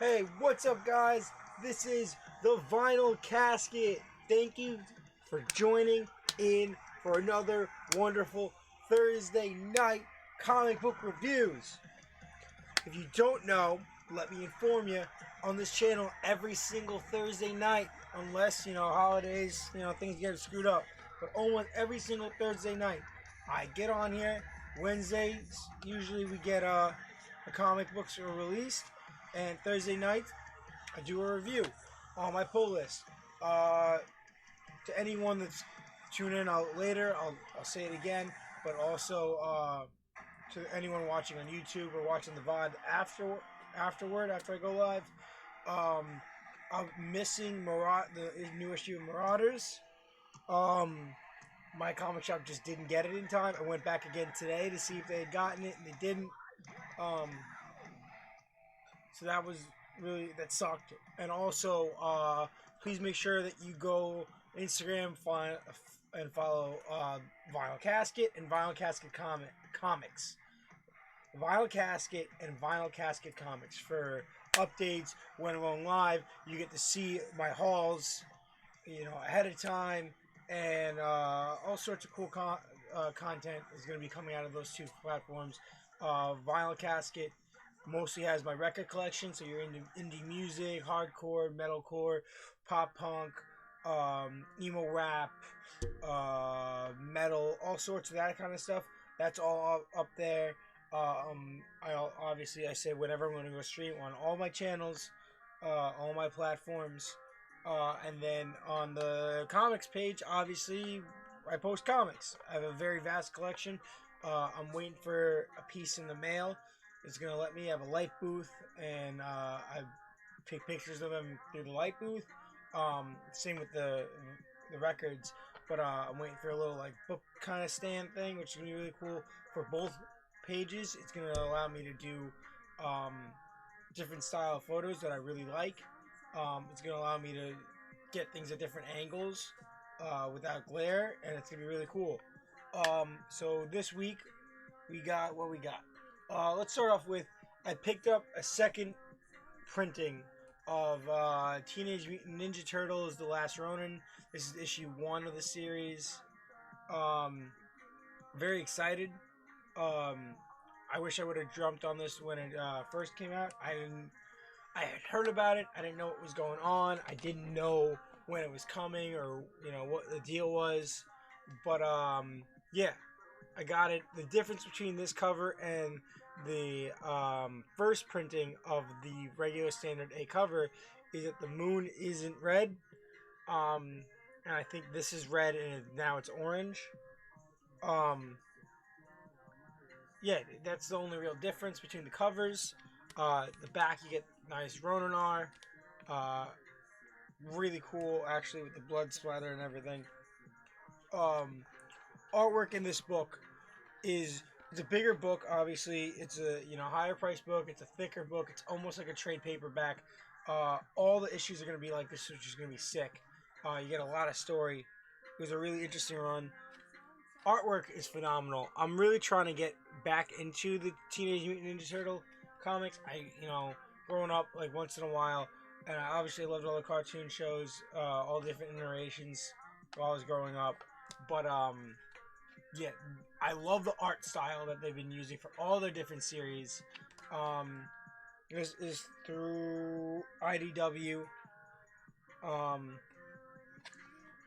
Hey, what's up, guys? This is the Vinyl Casket. Thank you for joining in for another wonderful Thursday night comic book reviews. If you don't know, let me inform you, on this channel every single Thursday night, unless, holidays, things get screwed up, but almost every single Thursday night, I get on here. Wednesdays, usually we get the comic books are released, and Thursday night, I do a review on my pull list. To anyone that's tuning in out later, I'll say it again, but also to anyone watching on YouTube or watching the VOD after I go live. I'm missing the new issue of Marauders. My comic shop just didn't get it in time. I went back again today to see if they had gotten it, and they didn't. Um, so that sucked. And also, please make sure that you go Instagram and follow Vinyl Casket and Vinyl Casket Comics. Vinyl Casket and Vinyl Casket Comics for updates when I'm going live. You get to see my hauls, ahead of time, and all sorts of cool content is going to be coming out of those two platforms. Vinyl Casket mostly has my record collection, so you're into indie music, hardcore, metalcore, pop punk, emo rap, metal, all sorts of that kind of stuff. That's all up there. I say whenever I'm going to go stream on all my channels, all my platforms, and then on the comics page, obviously I post comics. I have a very vast collection. I'm waiting for a piece in the mail. It's gonna let me have a light booth, and I take pictures of them through the light booth. Same with the records, but I'm waiting for a little book kind of stand thing, which is gonna be really cool for both pages. It's gonna allow me to do different style photos that I really like. It's gonna allow me to get things at different angles without glare, and it's gonna be really cool. So this week we got what we got. Let's start off with, I picked up a second printing of Teenage Mutant Ninja Turtles: The Last Ronin. This is issue 1 of the series. Very excited. I wish I would have jumped on this when it first came out. I had heard about it. I didn't know what was going on. I didn't know when it was coming, or what the deal was. But yeah, I got it. The difference between this cover and the first printing of the regular standard A cover is that the moon isn't red, and I think this is red and now it's orange. Yeah, that's the only real difference between the covers. The back, you get nice Ronin. Really cool, actually, with the blood splatter and everything. Artwork in this book it's a bigger book. Obviously, it's a higher price book. It's a thicker book. It's almost like a trade paperback. All the issues are going to be like this, which is going to be sick. You get a lot of story. It was a really interesting run. Artwork is phenomenal. I'm really trying to get back into the Teenage Mutant Ninja Turtle comics. Growing up once in a while, and I obviously loved all the cartoon shows, all different iterations while I was growing up. But yeah, I love the art style that they've been using for all their different series. This is through IDW.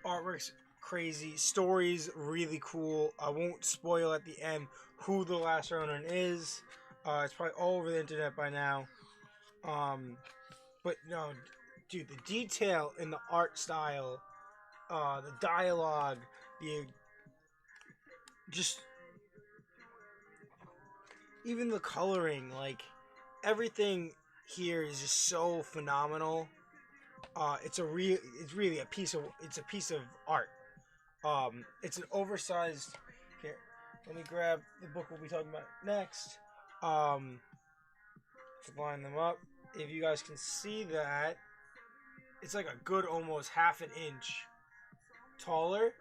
Artwork's crazy, stories really cool. I won't spoil at the end who the Last Ronin is. It's probably all over the internet by now. But no, dude, the detail in the art style, the dialogue, the just even the coloring, everything here is just so phenomenal. It's really a piece of art. It's an oversized. Here, let me grab the book we'll be talking about next. To line them up, if you guys can see that, it's like a good almost half an inch taller,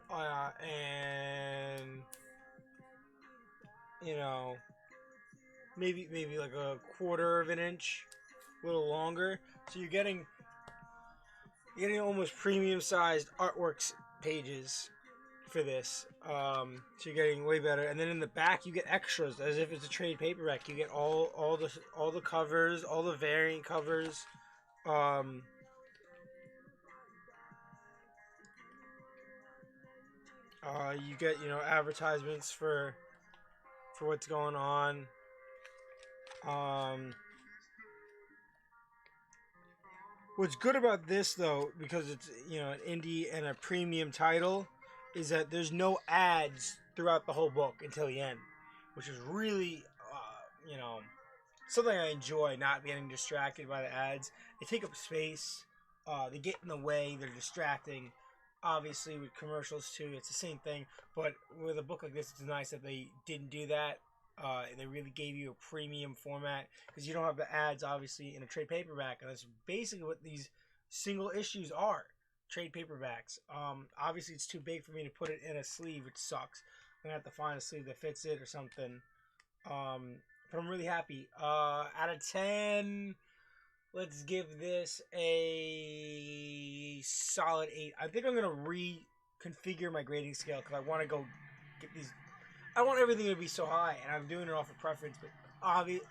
and maybe like a quarter of an inch a little longer, so you're getting almost premium sized artworks pages for this. So you're getting way better. And then in the back you get extras as if it's a trade paperback. You get all the covers, all the variant covers. You get advertisements for what's going on. What's good about this though, because it's an indie and a premium title, is that there's no ads throughout the whole book until the end, which is really something I enjoy. Not getting distracted by the ads. They take up space. They get in the way. They're distracting. Obviously, with commercials too, it's the same thing. But with a book like this, it's nice that they didn't do that. They really gave you a premium format because you don't have the ads, obviously, in a trade paperback. And that's basically what these single issues are, trade paperbacks. Obviously, it's too big for me to put it in a sleeve, which sucks. I'm going to have to find a sleeve that fits it or something. But I'm really happy. Out of 10, let's give this a solid 8. I think I'm going to reconfigure my grading scale because I want to go get these. I want everything to be so high, and I'm doing it off of preference. But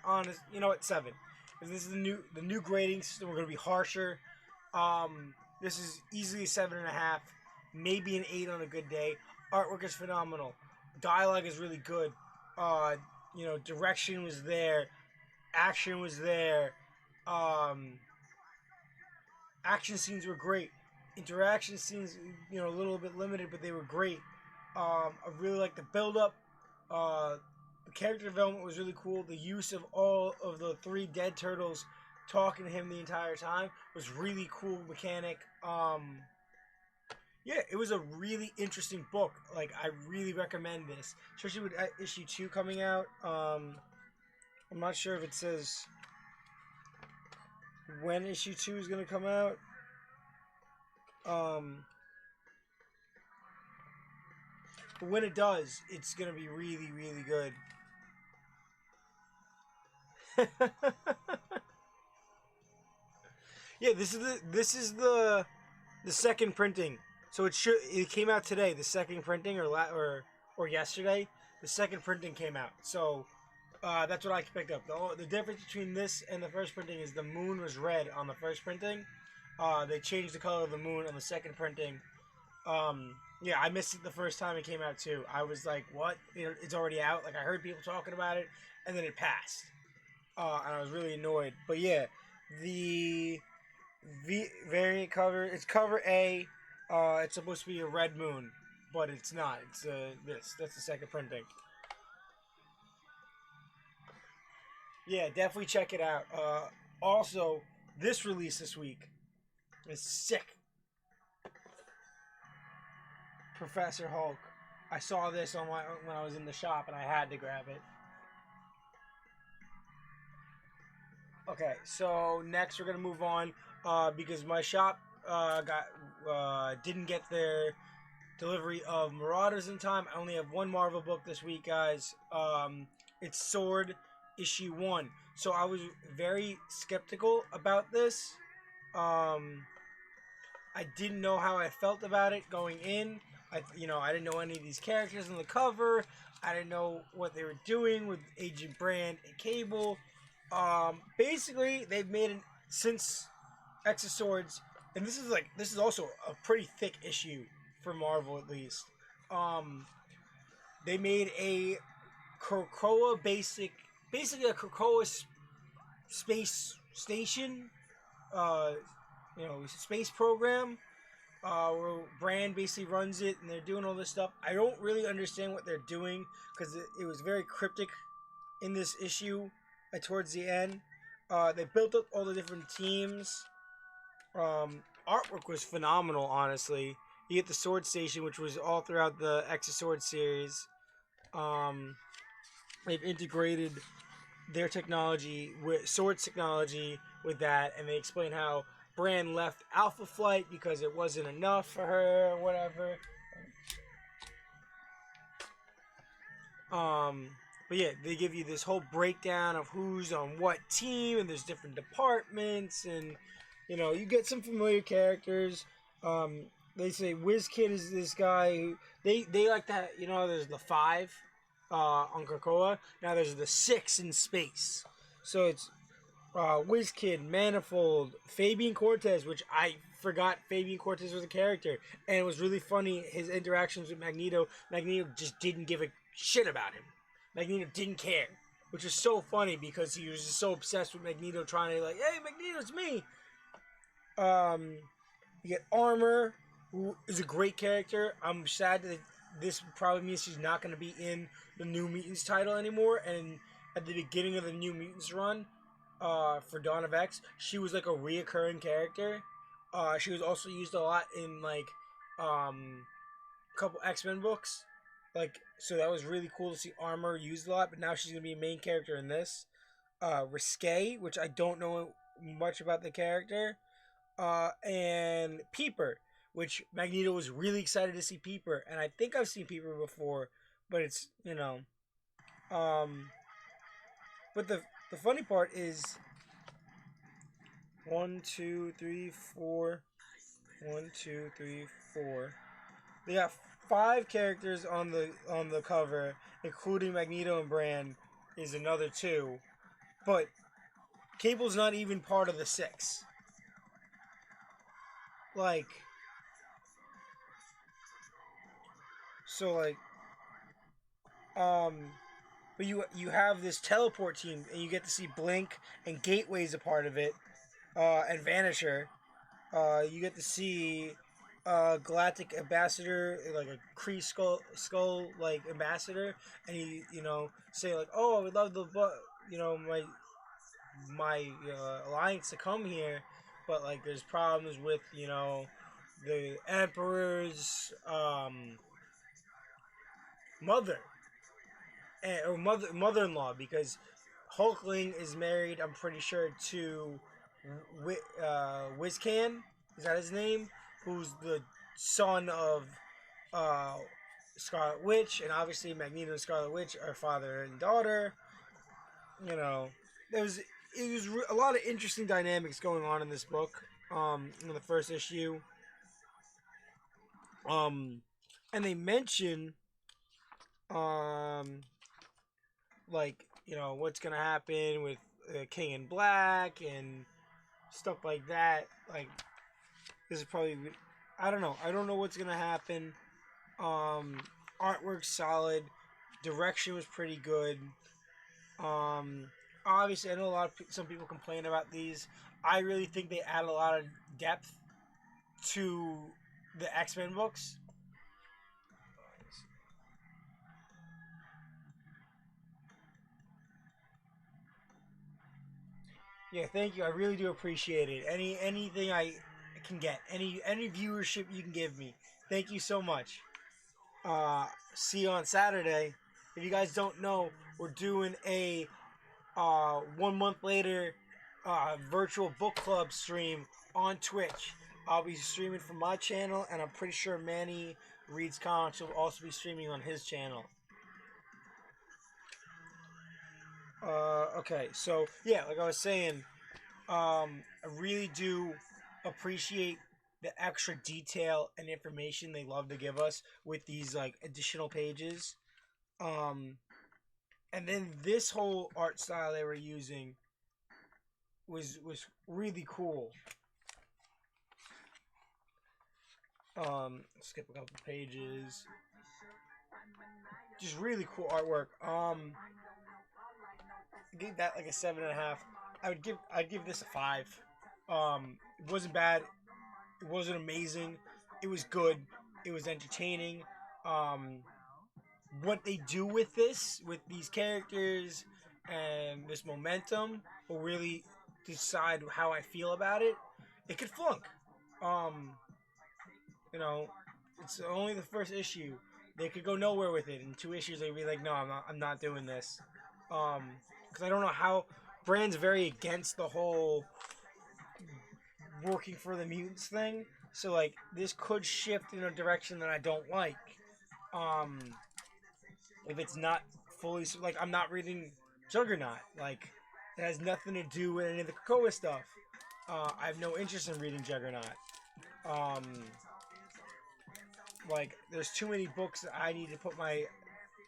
honest, 7. If this is the new grading system, we're going to be harsher. This is easily a 7.5, maybe an 8 on a good day. Artwork is phenomenal. Dialogue is really good. Direction was there. Action was there. Action scenes were great. Interaction scenes, a little bit limited, but they were great. I really like the build-up. The character development was really cool. The use of all of the 3 dead turtles talking to him the entire time was really cool mechanic. Yeah, it was a really interesting book. Like, I really recommend this, especially with issue 2 coming out. I'm not sure if it says when issue 2 is going to come out. But when it does, it's going to be really, really good. Yeah, this is the second printing. So it came out today, the second printing, or yesterday. The second printing came out. So that's what I picked up. The difference between this and the first printing is the moon was red on the first printing. They changed the color of the moon on the second printing. Yeah, I missed it the first time it came out too. I was like, what? It's already out. Like, I heard people talking about it, and then it passed. And I was really annoyed. But yeah, the variant cover, it's cover A. It's supposed to be a red moon, but it's not. It's that's the second printing. Yeah, definitely check it out. Also, this release this week is sick. Professor Hulk. I saw this when I was in the shop, and I had to grab it. Okay, so next we're gonna move on because my shop didn't get their delivery of Marauders in time. I only have one Marvel book this week, guys. It's Sword issue 1. So I was very skeptical about this. I didn't know how I felt about it going in. I didn't know any of these characters on the cover. I didn't know what they were doing with Agent Brand and Cable. Basically, they've made it since X of Swords, and this is also a pretty thick issue for Marvel, at least. They made a Krakoa basically a Krakoa space station, space program, where Brand basically runs it, and they're doing all this stuff. I don't really understand what they're doing because it was very cryptic in this issue towards the end. They built up all the different teams. Artwork was phenomenal, honestly. You get the Sword Station, which was all throughout the X of Swords series. They've integrated their technology with Swords technology with that, and they explain how Brand left Alpha Flight because it wasn't enough for her or whatever. But yeah, they give you this whole breakdown of who's on what team, and there's different departments, and you get some familiar characters. They say WizKid is this guy who they like that. There's the five on Krakoa. Now there's the six in space. So it's WizKid, Manifold, Fabian Cortez, which I forgot Fabian Cortez was a character, and it was really funny. His interactions with Magneto. Magneto just didn't give a shit about him. Magneto didn't care, which is so funny because he was just so obsessed with Magneto, trying to hey, Magneto, it's me. You get Armor, who is a great character. I'm sad that this probably means she's not going to be in the New Mutants title anymore. And at the beginning of the New Mutants run, for Dawn of X, she was like a reoccurring character. She was also used a lot in a couple X-Men books. So that was really cool to see Armor used a lot, but now she's gonna be a main character in this. Risque, which I don't know much about the character, and Peeper, which Magneto was really excited to see Peeper, and I think I've seen Peeper before, but it's but the funny part is 1, 2, 3, 4. 1, 2, 3, 4. They got 5 characters on the cover, including Magneto and Brand is another 2. But Cable's not even part of the 6. But you have this teleport team, and you get to see Blink, and Gateway's a part of it, and Vanisher. You get to see Galactic Ambassador, like a Kree skull like ambassador, and he say oh, I would love my alliance to come here, but there's problems with the Emperor's mother, or mother-in-law, because Hulkling is married, I'm pretty sure, to Wizcan. Is that his name? Who's the son of Scarlet Witch, and obviously Magneto and Scarlet Witch are father and daughter. There was a lot of interesting dynamics going on in this book. In the first issue, and they mention what's gonna happen with King in Black and stuff like that. This is probably, I don't know. I don't know what's gonna happen. Artwork's solid. Direction was pretty good. Obviously, I know some people complain about these. I really think they add a lot of depth to the X-Men books. Yeah, thank you. I really do appreciate it. Anything I can get, any viewership you can give me. Thank you so much. See you on Saturday. If you guys don't know, we're doing a 1 month later virtual book club stream on Twitch. I'll be streaming from my channel, and I'm pretty sure Manny Reads Comics will also be streaming on his channel. Okay, so yeah, like I was saying, I really do appreciate the extra detail and information they love to give us with these additional pages. And then this whole art style they were using was really cool. Skip a couple pages. Just really cool artwork. I gave that like a 7.5. I'd give this a 5. It wasn't bad. It wasn't amazing. It was good. It was entertaining. What they do with these characters and this momentum will really decide how I feel about it. It could flunk. It's only the first issue. They could go nowhere with it. In 2 issues, they'd be like, "No, I'm not doing this." Because I don't know how. Brand's very against the whole working for the mutants thing. So this could shift in a direction that I don't like. If it's not fully like I'm not reading Juggernaut. Like it has nothing to do with any of the Krakoa stuff. I have no interest in reading Juggernaut. Um, like there's too many books that I need to put my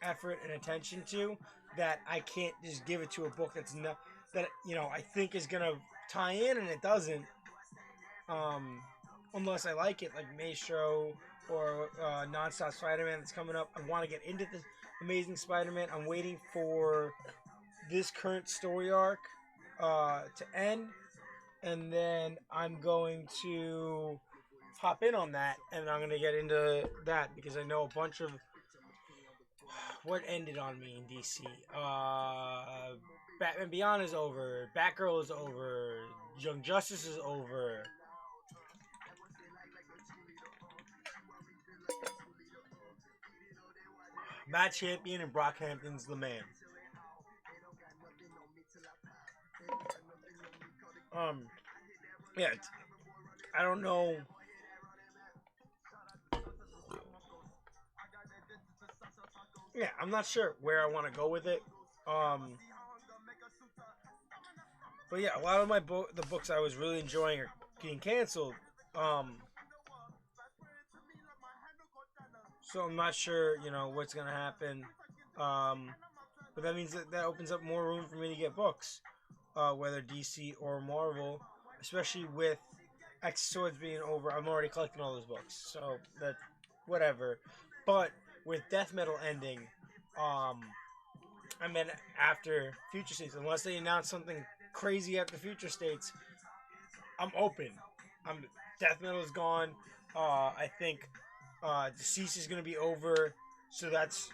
effort and attention to that I can't just give it to a book that's not that I think is gonna tie in and it doesn't. Um, unless I like it, like Maestro or Nonstop Spider-Man that's coming up. I want to get into the Amazing Spider-Man. I'm waiting for this current story arc to end, and then I'm going to hop in on that, and I'm going to get into that because I know a bunch of what ended on me in DC. Batman Beyond is over. Batgirl is over. Young Justice is over. Matt Champion and Brock Hampton's the man. Um, yeah, I don't know. Yeah, I'm not sure where I want to go with it. Um, but yeah, a lot of the books I was really enjoying are getting canceled. Um, so I'm not sure, what's gonna happen. Um, but that means that opens up more room for me to get books, whether DC or Marvel, especially with X Swords being over. I'm already collecting all those books, so that whatever. But with Death Metal ending, um, and then after Future States, unless they announce something crazy after Future States, I'm open. I'm Death Metal is gone. I think Deceased is going to be over, so that's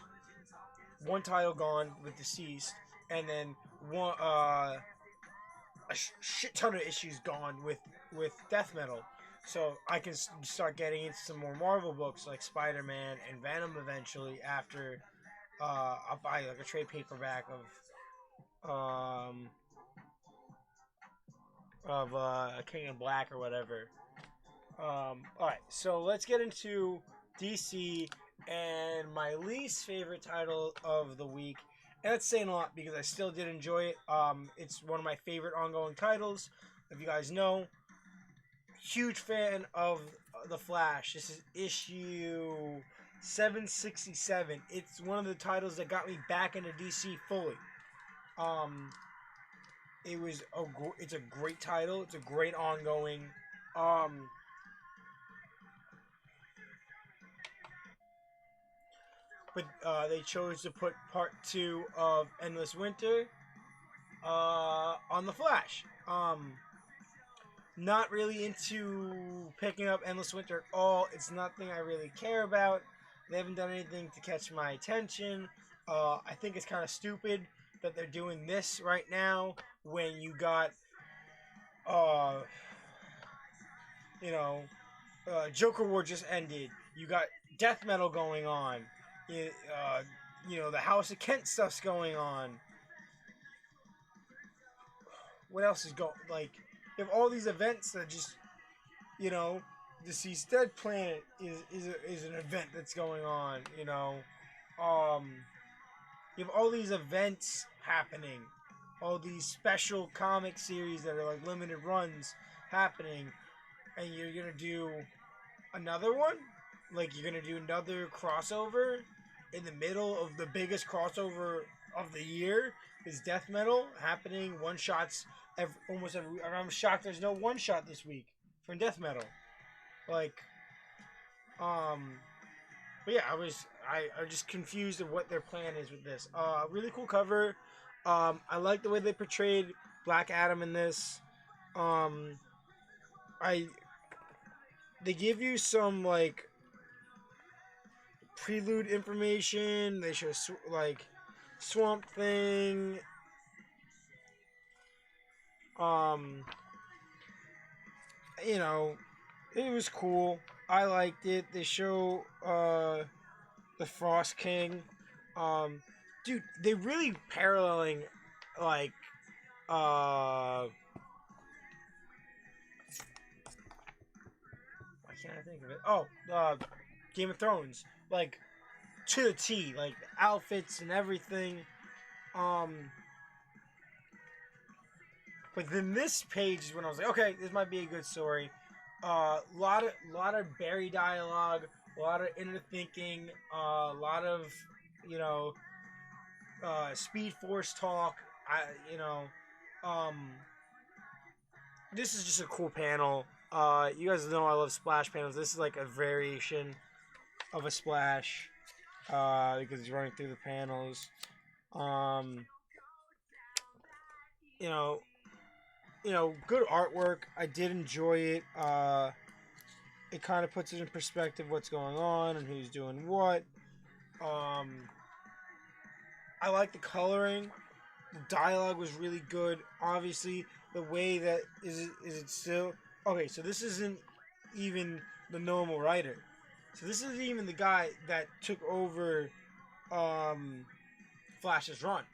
one title gone with Deceased, and then one shit ton of issues gone with Death Metal. So I can start getting into some more Marvel books like Spider-Man and Venom eventually. After I'll buy like a trade paperback um of King in Black or whatever. All right, so let's get into DC and my least favorite title of the week. And that's saying a lot because I still did enjoy it. It's one of my favorite ongoing titles. If you guys know, huge fan of The Flash. This is issue 767. It's one of the titles that got me back into DC fully. Um, it's a great title. It's a great ongoing. Um, but they chose to put part two of Endless Winter on the Flash. Not really into picking up Endless Winter at all. It's nothing I really care about. They haven't done anything to catch my attention. I think it's kind of stupid that they're doing this right now when you got, uh, you know, Joker War just ended. You got Death Metal going on. You, uh, the House of Kent stuff's going on. What else is going? Like, you have all these events that just, you know, Deceased Dead Planet is an event that's going on. You have all these events happening, all these special comic series that are like limited runs happening, and you're gonna do another one? Like you're gonna do another crossover in the middle of the biggest crossover of the year? Is Death Metal happening? One shots almost every. I'm shocked there's no one shot this week from Death Metal. Like, um, but yeah, I'm just confused of what their plan is with this. Really cool cover. I like the way they portrayed Black Adam in this. Um, I they give you some like prelude information. They show like Swamp Thing. Um, you know, it was cool. I liked it. They show the Frost King. Dude, they really paralleling like why can't I think of it? Oh, Game of Thrones. Like to the T, like outfits and everything. But then this page is when I was like, okay, this might be a good story. Lot of Barry dialogue, a lot of inner thinking, a lot of you know Speed Force talk. You know, um, this is just a cool panel. You guys know I love splash panels. This is like a variation of a splash because he's running through the panels. Um, you know, good artwork. I did enjoy it. It kind of puts it in perspective what's going on and who's doing what. I like the coloring. The dialogue was really good. Obviously, the way that is it still okay? So this isn't even the normal writer. So this isn't even the guy that took over Flash's run.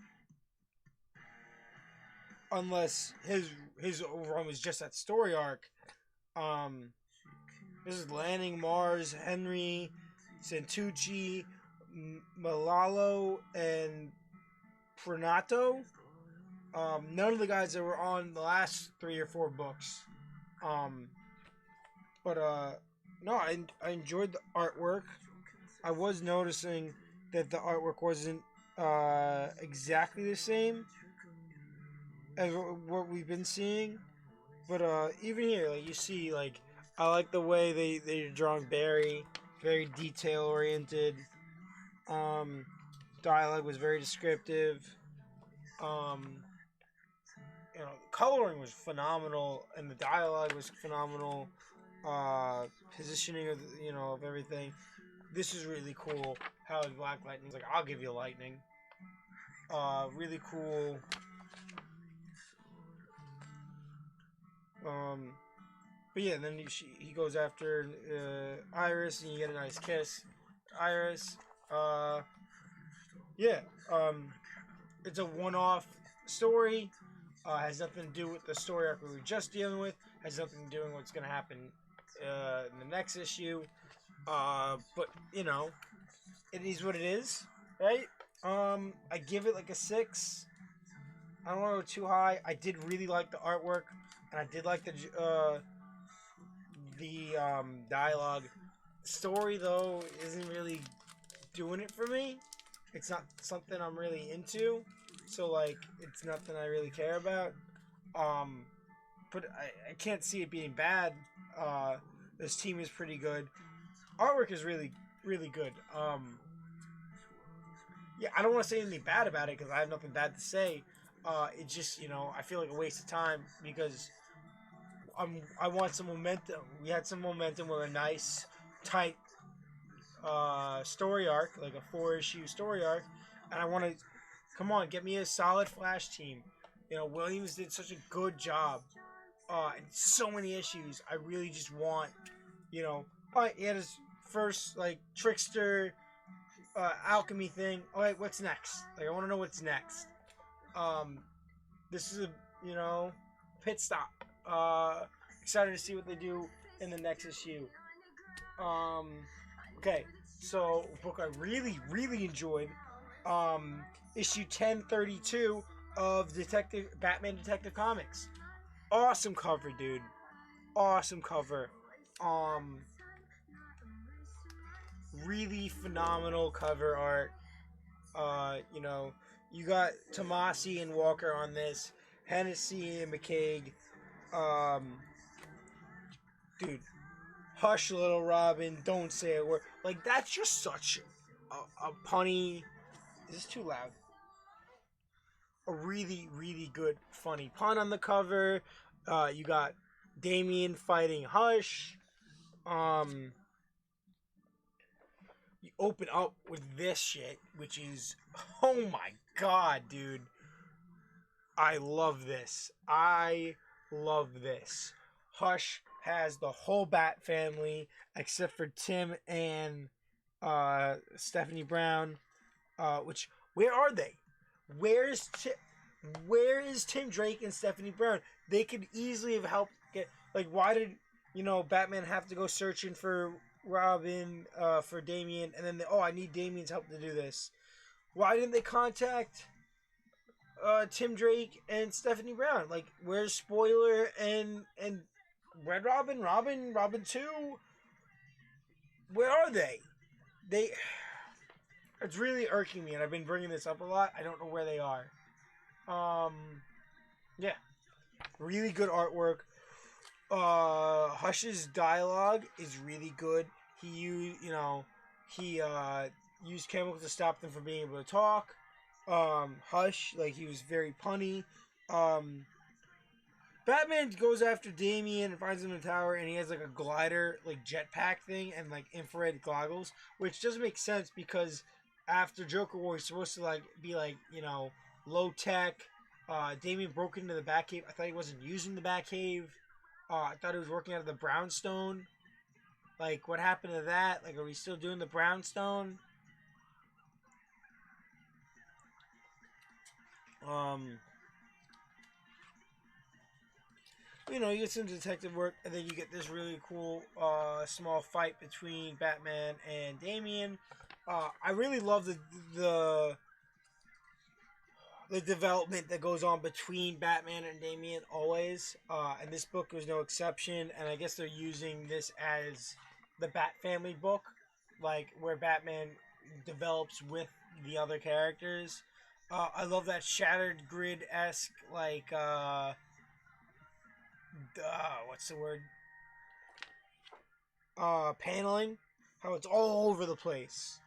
Unless his run was just that story arc. This is Lanning, Mars, Henry, Santucci, Malalo, and Pranato. None of the guys that were on the last 3 or 4 books. No, I enjoyed the artwork. I was noticing that the artwork wasn't exactly the same as what we've been seeing. But even here, like you see, like I like the way they're drawing Barry, very detail oriented. Dialogue was very descriptive. Coloring was phenomenal, and the dialogue was phenomenal. Positioning of of everything. This is really cool. How Black Lightning's like, I'll give you lightning. Really cool. But yeah, then he goes after Iris, and you get a nice kiss. Iris. Yeah. It's a one-off story. Has nothing to do with the story arc we were just dealing with. Has nothing to do with what's going to happen in the next issue. But it is what it is, right? I give it like a 6. I don't want to go too high. I did really like the artwork, and I did like the dialogue. Story though isn't really doing it for me. It's not something I'm really into, so like it's nothing I really care about. But I can't see it being bad. This team is pretty good. Artwork is really really good. Yeah, I don't want to say anything bad about it because I have nothing bad to say. It's just I feel like a waste of time because I want some momentum. We had some momentum with a nice tight story arc, like a 4-issue story arc, and I want to come on, get me a solid Flash team. Williams did such a good job in so many issues. I really just want, he had his first like trickster alchemy thing. All right, what's next? Like I want to know what's next. This is a pit stop. Excited to see what they do in the next issue. Okay, so book I really, really enjoyed. Issue 1032 of Batman Detective Comics. Awesome cover, dude. Awesome cover. Really phenomenal cover art. You got Tomasi and Walker on this. Hennessy and McCaig. Dude, hush, little Robin, don't say a word. Like, that's just such a punny. Is this too loud? A really, really good, funny pun on the cover. You got Damian fighting Hush. You open up with this shit, which is, oh my god, dude. I love this. I love this. Hush has the whole Bat family except for Tim and Stephanie Brown. Where are they? Where is Tim Drake and Stephanie Brown? They could easily have helped get. Like, why did Batman have to go searching for Robin for Damian, and then I need Damian's help to do this. Why didn't they contact Tim Drake and Stephanie Brown? Like, where's Spoiler and Red Robin, Robin 2? Where are they? They. It's really irking me, and I've been bringing this up a lot. I don't know where they are. Um, yeah, really good artwork. Hush's dialogue is really good. He used chemicals to stop them from being able to talk. Hush, like, he was very punny. Batman goes after Damian and finds him in the tower, and he has like a glider, like jetpack thing, and like infrared goggles, which doesn't make sense because after Joker War, he's supposed to like be like low tech. Damian broke into the Batcave. I thought he wasn't using the Batcave. I thought he was working out of the Brownstone. Like, what happened to that? Like, are we still doing the Brownstone? You get some detective work, and then you get this really cool small fight between Batman and Damian. I really love the development that goes on between Batman and Damian always. And this book was no exception. And I guess they're using this as the Bat Family book, like where Batman develops with the other characters. I love that Shattered Grid-esque, like, what's the word? Paneling. How it's all over the place.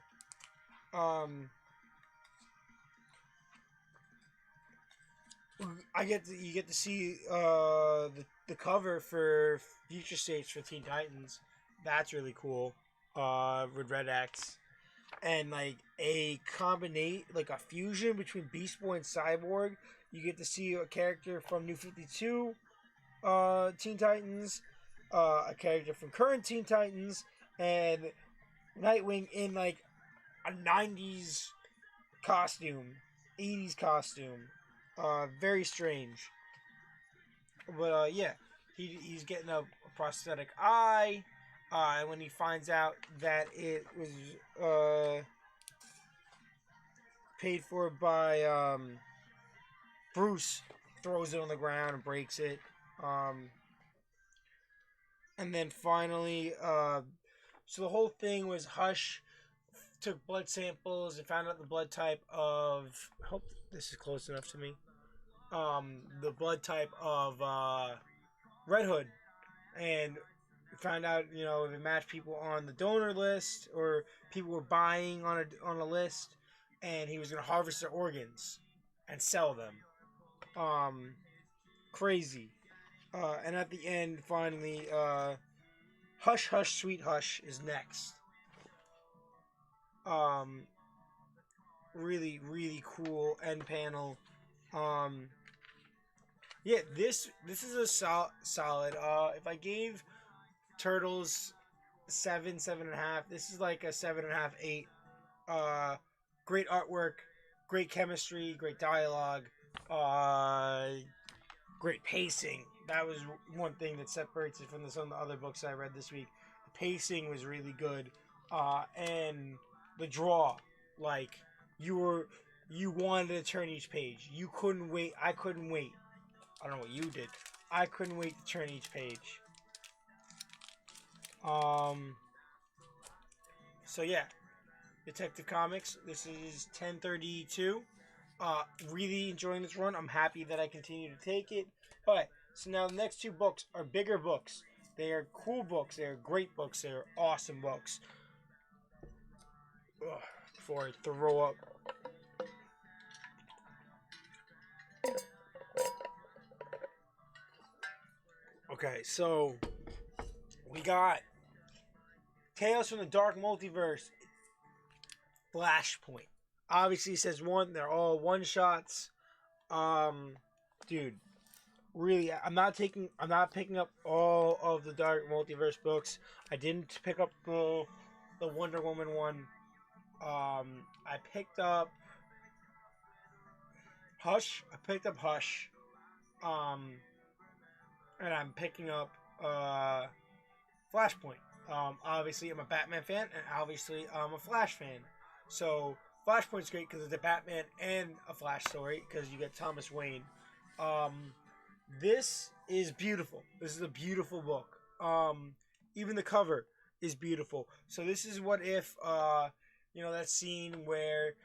You get to see the cover for Future States for Teen Titans. That's really cool. With Red X, and like a like a fusion between Beast Boy and Cyborg. You get to see a character from New 52 Teen Titans, a character from current Teen Titans, and Nightwing in like a 90s costume, 80s costume. Very strange. But yeah, he's getting a prosthetic eye. And when he finds out that it was paid for by Bruce, throws it on the ground and breaks it. And then finally, so the whole thing was Hush took blood samples and found out the blood type of. I hope this is close enough to me. The blood type of Red Hood, and found out if it matched people on the donor list or people were buying on a list, and he was gonna harvest their organs and sell them. Crazy. And at the end, finally, Hush Hush Sweet Hush is next. Really, really cool end panel. Yeah, this is a solid. If I gave Turtles 7.5, this is like a 7.5, 8. Great artwork, great chemistry, great dialogue, great pacing. That was one thing that separates it from some of the other books I read this week. The pacing was really good, and the draw, like you wanted to turn each page. You couldn't wait. I couldn't wait. I don't know what you did. I couldn't wait to turn each page. So yeah, Detective Comics. This is 1032. Really enjoying this run. I'm happy that I continue to take it. Alright, so now the next two books are bigger books. They are cool books. They are great books. They are awesome books. Ugh, before I throw up. Okay, so we got Tales from the Dark Multiverse, Flashpoint. Obviously, it says one. They're all one shots. Dude, really, I'm not picking up all of the Dark Multiverse books. I didn't pick up the Wonder Woman one. I picked up Hush. And I'm picking up Flashpoint. Obviously, I'm a Batman fan, and obviously, I'm a Flash fan. So Flashpoint's great because it's a Batman and a Flash story because you get Thomas Wayne. Um, this is beautiful. This is a beautiful book. Even the cover is beautiful. So this is what if that scene where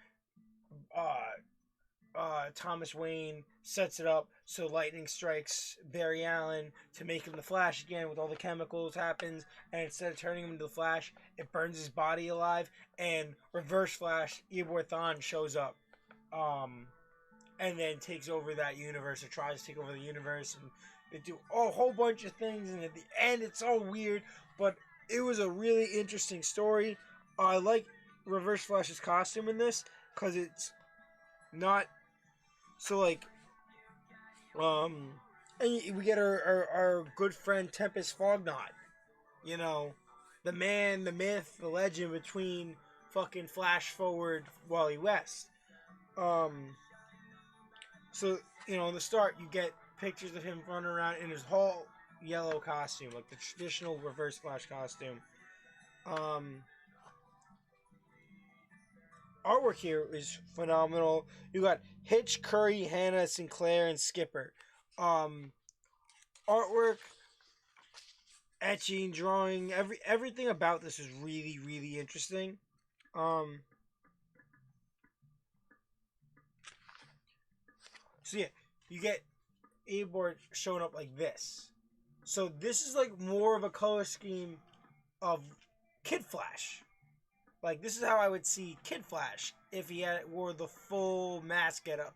uh Thomas Wayne sets it up so lightning strikes Barry Allen to make him the Flash again with all the chemicals happens, and instead of turning him into the Flash, it burns his body alive, and Reverse Flash Eobard Thawne shows up, and then takes over that universe or tries to take over the universe, and they do a whole bunch of things, and at the end it's all weird, but it was a really interesting story. I like Reverse Flash's costume in this because it's not so like and we get our good friend Tempest Fognot, you know, the man, the myth, the legend between fucking Flash Forward Wally West. Um, so in the start you get pictures of him running around in his whole yellow costume, like the traditional Reverse Flash costume. Um, Artwork here is phenomenal. You got Hitch, Curry, Hannah, Sinclair, and Skipper. Um, Artwork, etching, drawing, everything about this is really, really interesting. Um, so yeah, you get Eobard showing up like this. So this is like more of a color scheme of Kid Flash. Like this is how I would see Kid Flash if he wore the full mask getup.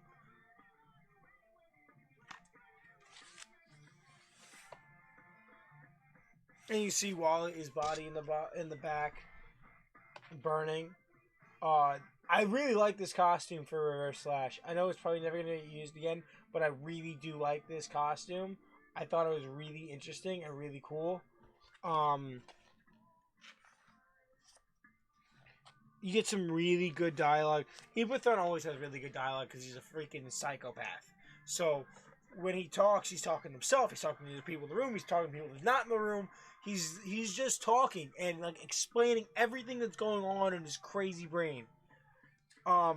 And you see Wally's body in the back burning. I really like this costume for Reverse Flash. I know it's probably never going to get used again, but I really do like this costume. I thought it was really interesting and really cool. You get some really good dialogue. Eobard Thawne always has really good dialogue because he's a freaking psychopath. So when he talks, he's talking to himself. He's talking to the people in the room. He's talking to people who's not in the room. He's just talking and like explaining everything that's going on in his crazy brain. I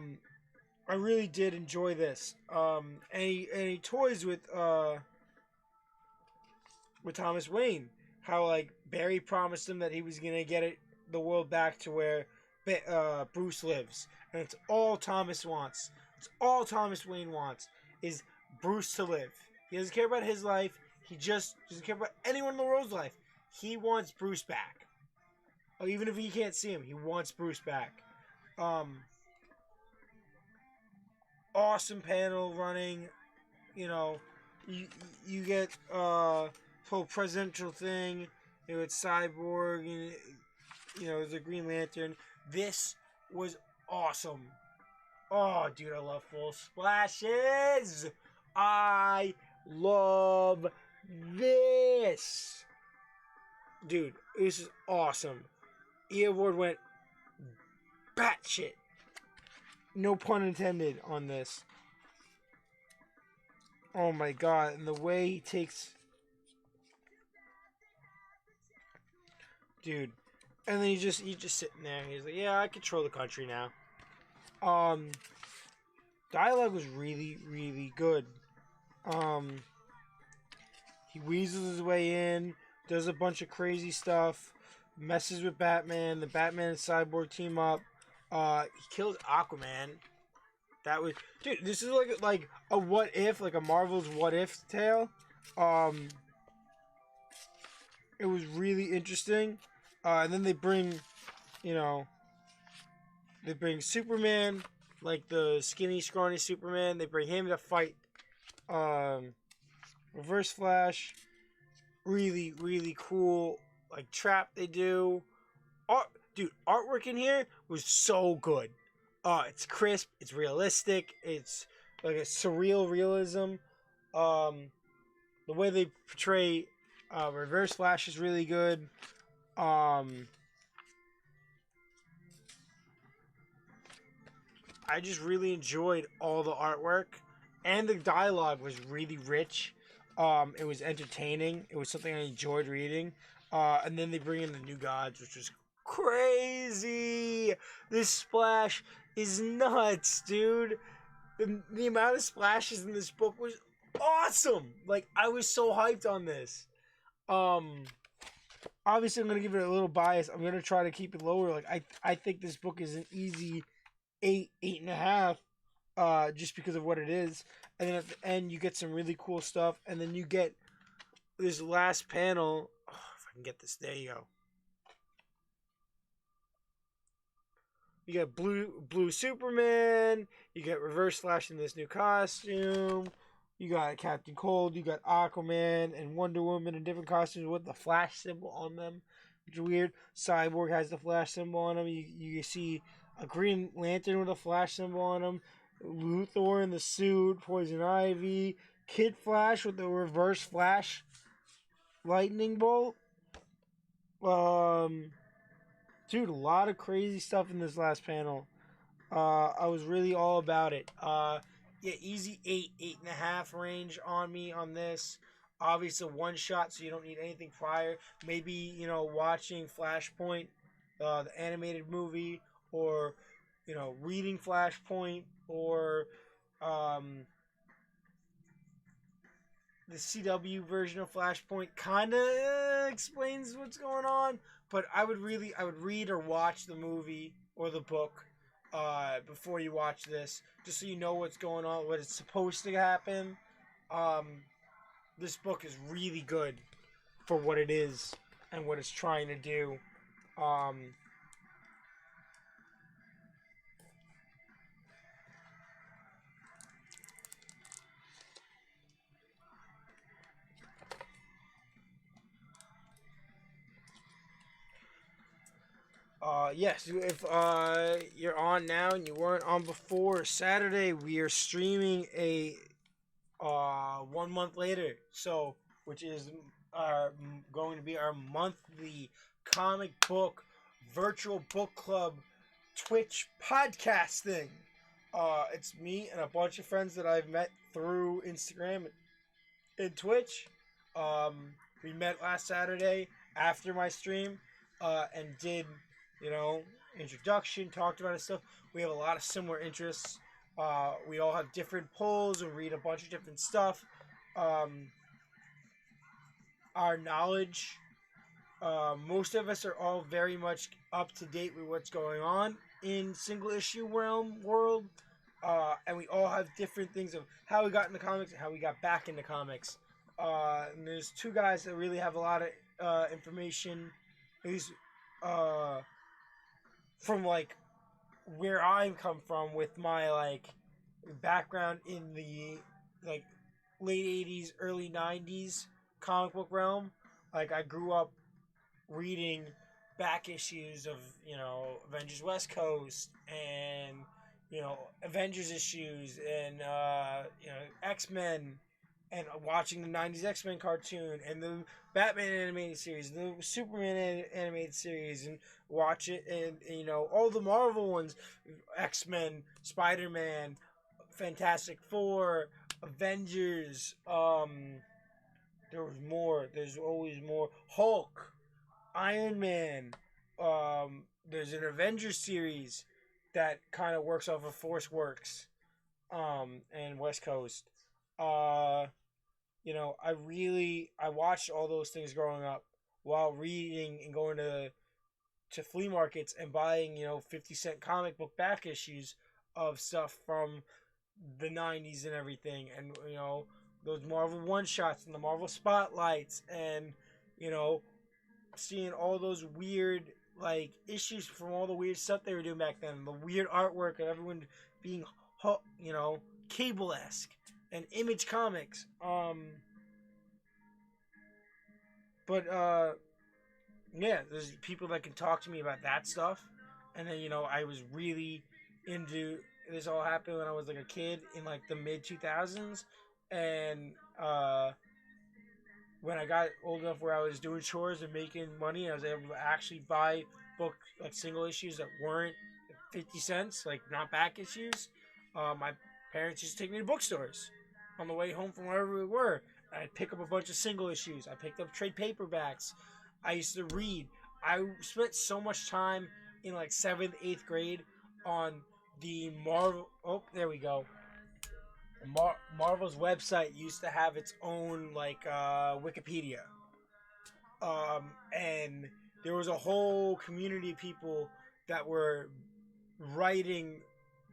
really did enjoy this. And he toys with Thomas Wayne. How like Barry promised him that he was gonna get the world back to where Bruce lives, and it's all Thomas wants. It's all Thomas Wayne wants is Bruce to live. He doesn't care about his life. He just doesn't care about anyone in the world's life. He wants Bruce back. Or even if he can't see him, he wants Bruce back. Awesome panel running. You get whole presidential thing. It's Cyborg and the Green Lantern. This was awesome. Oh, dude, I love full splashes. I love this. Dude, this is awesome. Eobard went batshit. No pun intended on this. Oh my god, and the way he takes... Dude. And then he's just sitting there. He's like, yeah, I control the country now. Dialogue was really, really good. He weasels his way in, does a bunch of crazy stuff, messes with Batman. The Batman and Cyborg team up. He kills Aquaman. That was, dude. This is like a what if, like a Marvel's what if tale. It was really interesting. And then they bring Superman, like the skinny, scrawny Superman. They bring him to fight Reverse Flash. Really, really cool, like trap they do. Artwork in here was so good. It's crisp, it's realistic, it's like a surreal realism. The way they portray Reverse Flash is really good. I just really enjoyed all the artwork, and the dialogue was really rich. It was entertaining. It was something I enjoyed reading. And then they bring in the New Gods, which is crazy. This Splash is nuts, dude. The amount of splashes in this book was awesome. Like, I was so hyped on this. Obviously, I'm gonna give it a little bias. I'm gonna try to keep it lower. Like, I think this book is an easy 8.5, just because of what it is. And then at the end, you get some really cool stuff, and then you get this last panel. Oh, if I can get this, there you go. You get blue Superman. You get Reverse Flash in this new costume. You got Captain Cold. You got Aquaman and Wonder Woman in different costumes with the Flash symbol on them, which is weird. Cyborg has the Flash symbol on him. You see a Green Lantern with a Flash symbol on him. Luthor in the suit. Poison Ivy. Kid Flash with the Reverse Flash lightning bolt. Dude, a lot of crazy stuff in this last panel. I was really all about it. Yeah, easy 8.5 range on me on this. Obviously, one shot, so you don't need anything prior. Maybe, watching Flashpoint, the animated movie, or, reading Flashpoint, or the CW version of Flashpoint kind of explains what's going on. But I would read or watch the movie or the book before you watch this, just so you know what's going on, what it's supposed to happen. This book is really good for what it is and what it's trying to do. Yes, if you're on now and you weren't on before, Saturday we are streaming a 1 month later, so which is going to be our monthly comic book virtual book club Twitch podcast thing. It's me and a bunch of friends that I've met through Instagram and Twitch. We met last Saturday after my stream, and did, introduction, talked about it stuff. We have a lot of similar interests. We all have different polls and read a bunch of different stuff. Our knowledge, most of us are all very much up to date with what's going on in single issue world. And we all have different things of how we got into comics and how we got back into comics. And there's two guys that really have a lot of information, at least from like where I come from with my background in the late 80s, early 90s comic book realm. Like, I grew up reading back issues of, Avengers West Coast and, Avengers issues and, X-Men, and watching the 90s X-Men cartoon and the Batman animated series, the Superman animated series, and watch it, and all the Marvel ones, X-Men, Spider-Man, Fantastic Four, Avengers, there was more. There's always more. Hulk, Iron Man. There's an Avengers series that kind of works off of Force Works, and West Coast. I watched all those things growing up while reading and going to flea markets and buying 50-cent comic book back issues of stuff from the 90s and everything, and those Marvel one-shots and the Marvel spotlights, and seeing all those weird issues from all the weird stuff they were doing back then, the weird artwork of everyone being Cable-esque and Image Comics. Yeah, there's people that can talk to me about that stuff. And then, I was really into this. All happened when I was a kid in the mid 2000s. And when I got old enough where I was doing chores and making money, I was able to actually buy books, single issues that weren't 50 cents, not back issues. My parents used to take me to bookstores on the way home from wherever we were. I'd pick up a bunch of single issues. I picked up trade paperbacks. I used to read. I spent so much time in like 7th, 8th grade on the Marvel. Oh, there we go. Marvel's website used to have its own like Wikipedia, and there was a whole community of people that were writing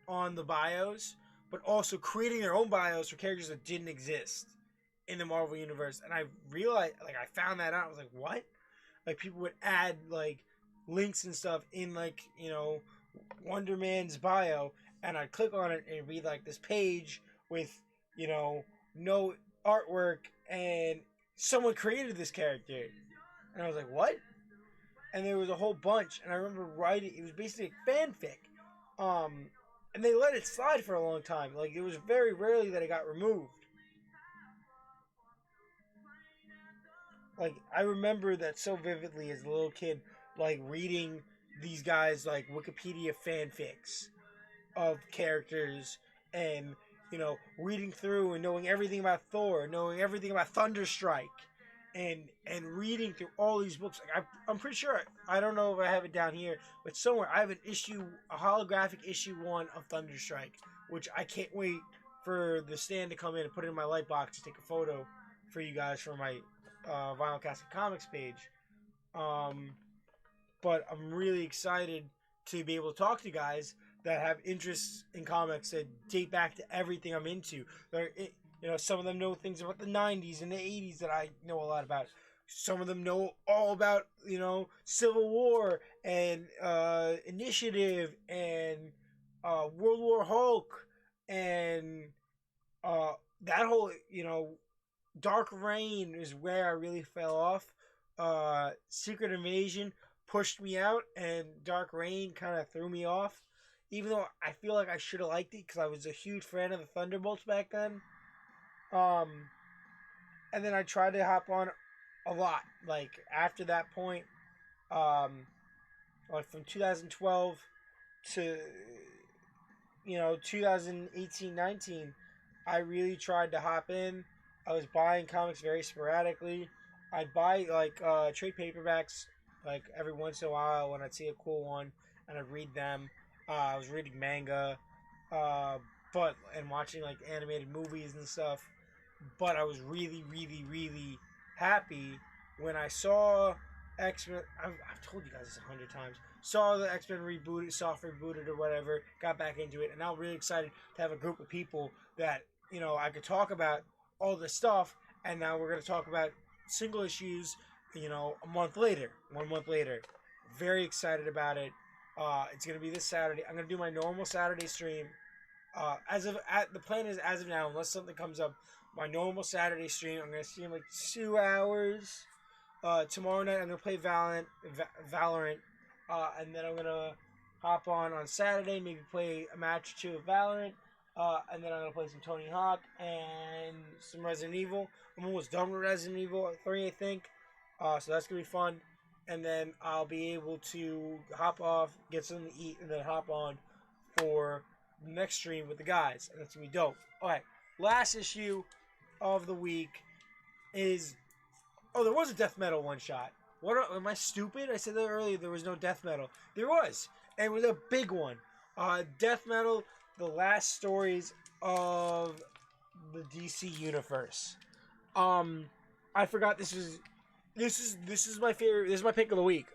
on the bios, but also creating their own bios for characters that didn't exist in the Marvel universe. And I realized, like, I found that out. I was like, what? Like, people would add like links and stuff in like Wonder Man's bio, and I'd click on it and read like this page with no artwork, and someone created this character, and I was like, what? And there was a whole bunch, and I remember writing. It was basically fanfic, and they let it slide for a long time. Like, it was very rarely that it got removed. Like, I remember that so vividly as a little kid, like reading these guys like Wikipedia fanfics of characters, and reading through and knowing everything about Thor, knowing everything about Thunderstrike, and reading through all these books. Like, I'm pretty sure, I don't know if I have it down here, but somewhere I have a holographic issue 1 of Thunderstrike, which I can't wait for the stand to come in and put it in my light box to take a photo for you guys for my Vinyl Casket Comics page. But I'm really excited to be able to talk to guys that have interests in comics that date back to everything I'm into. Some of them know things about the 90s and the 80s that I know a lot about. Some of them know all about, Civil War and Initiative and World War Hulk and that whole, Dark Reign is where I really fell off. Secret Invasion pushed me out, and Dark Reign kind of threw me off. Even though I feel like I should have liked it because I was a huge fan of the Thunderbolts back then. And then I tried to hop on a lot. Like, after that point, like from 2012 to 2018-19, I really tried to hop in. I was buying comics very sporadically. I'd buy like trade paperbacks like every once in a while when I'd see a cool one, and I'd read them. I was reading manga, and watching like animated movies and stuff. But I was really, really, really happy when I saw X-Men. I've told you guys this 100 times. Saw the X-Men rebooted, soft rebooted or whatever. Got back into it, and now I'm really excited to have a group of people that I could talk about all this stuff. And now we're gonna talk about single issues. A month later, 1 month later. Very excited about it. It's gonna be this Saturday. I'm gonna do my normal Saturday stream. The plan is, as of now, unless something comes up, my normal Saturday stream. I'm gonna stream like 2 hours. Tomorrow night I'm gonna play Valorant, and then I'm gonna hop on Saturday, maybe play a match or two of Valorant, and then I'm gonna play some Tony Hawk and some Resident Evil. I'm almost done with Resident Evil 3, I think. So that's gonna be fun. And then I'll be able to hop off, get something to eat, and then hop on for the next stream with the guys. And that's gonna be dope. Alright, last issue of the week is... Oh, there was a death metal one shot. Am I stupid? I said that earlier, there was no death metal. There was. And it was a big one. Death metal, the last stories of the DC universe. I forgot this is my favorite. This is my pick of the week.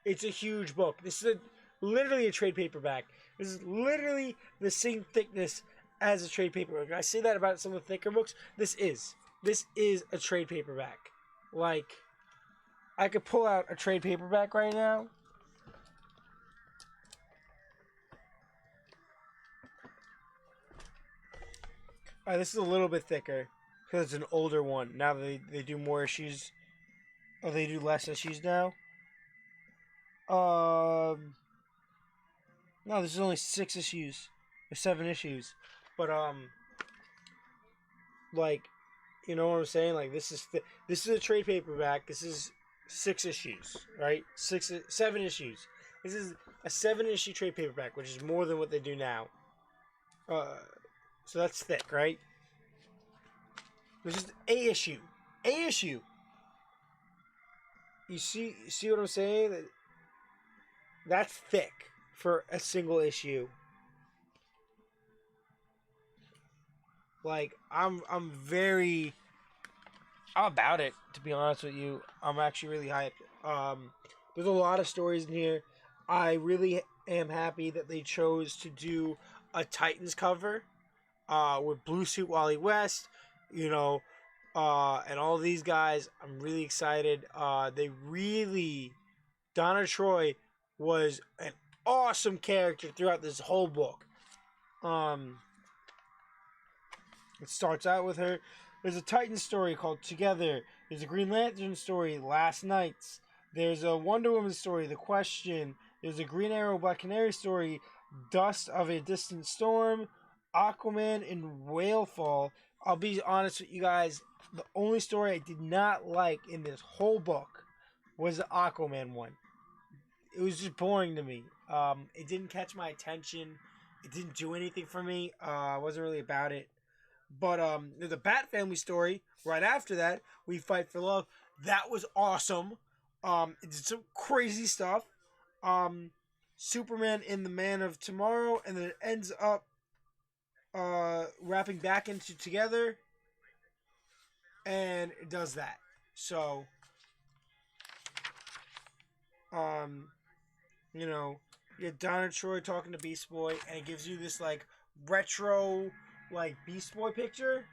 It's a huge book. This is literally a trade paperback. This is literally the same thickness as a trade paperback. I say that about some of the thicker books. This is a trade paperback. Like, I could pull out a trade paperback right now. Alright, this is a little bit thicker because it's an older one. Now they do more issues. Oh, they do less issues now? No, this is only 6 issues. Or 7 issues. But, like, you know what I'm saying? Like, this is a trade paperback. This is 6 issues, right? 7 issues. This is a 7-issue trade paperback, which is more than what they do now. So that's thick, right? This is a issue. A issue. you see what I'm saying? That's thick for a single issue. Like I'm about it, to be honest with you. I'm actually really hyped. There's a lot of stories in here. I really am happy that they chose to do a Titans cover with Blue Suit Wally West, you know, and all these guys. I'm really excited. They really, Donna Troy was an awesome character throughout this whole book. Um, it starts out with her. There's a Titan story called Together. There's a Green Lantern story, Last Nights. There's a Wonder Woman story, The Question. There's a Green Arrow Black Canary story, Dust of a Distant Storm. Aquaman in Whalefall. I'll be honest with you guys. The only story I did not like in this whole book was the Aquaman one. It was just boring to me. It didn't catch my attention. It didn't do anything for me. I wasn't really about it. But there's a Bat Family story right after that. We Fight for Love. That was awesome. It did some crazy stuff. Um, Superman in the Man of Tomorrow, and then it ends up wrapping back into Together, and it does that. So, um, you know, you get Donna Troy talking to Beast Boy, and it gives you this like retro like Beast Boy picture.